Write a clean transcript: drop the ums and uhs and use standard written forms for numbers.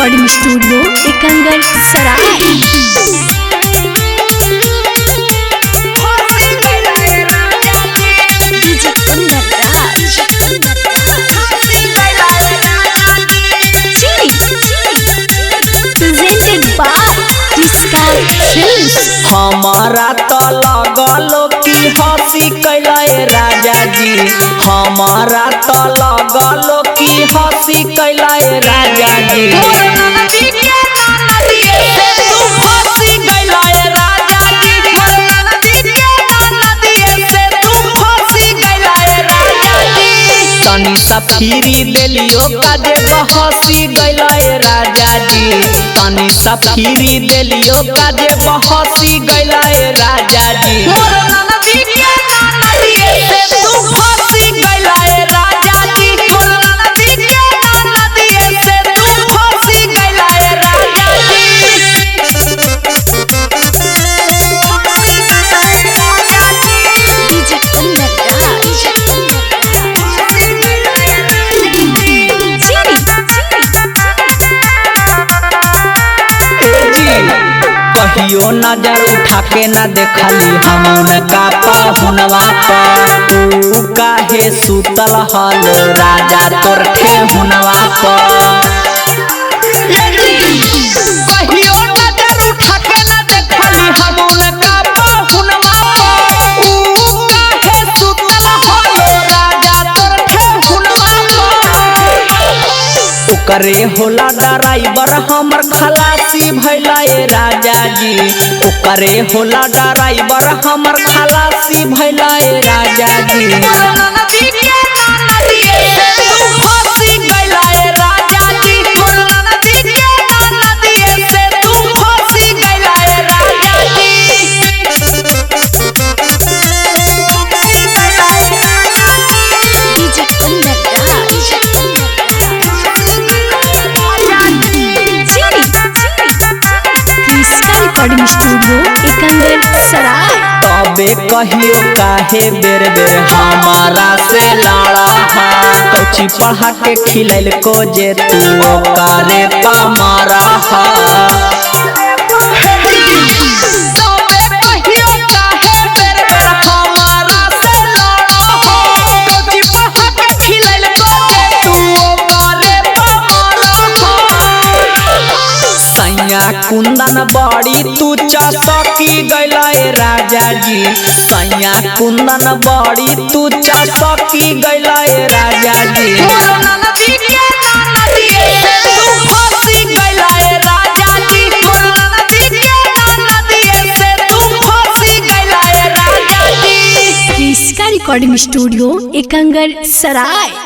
Recording studio Ekangar सराय। हमारा तो लगलो कि हंसी कैले राजा जी, हमारा तो लगलो कि हंसी कैले राजा जी। तनी सा फिरी देलियो काजे बहसी गैले राजा जी, तनी सा फिरी देलियो काजे बहसी गैले राजा जी। कहियो नजर उठा के न देखली हम उनका पहुनवा पर, ऊ काहे सुतल हल राजा तोर ठेहुनवा पर। कहियो नजर उठा के न देखली हम उनका पहुनवा पर, ऊ काहे सुतल हल राजा तोर ठेहुनवा पर। ओकरे होला ड्राइवर हमर खलासी भैले राजा जी, ओकरे होला ड्राइवर हमर खलासी भैले राजा जी। रिकॉर्डिंग स्टूडियो एकंगर सराय। तबे कहियो काहे बेर बेर हमारा से लड़ा है, कौची पढ़ा के खिलैल को जे तू ओकरे पा मारा है। कुंदन बड़ी तू चसकी गैले राजा जी, सैया कुंदन बड़ी तू चसकी गैले राजा जी। रिकॉर्डिंग स्टूडियो एकंगर सराय।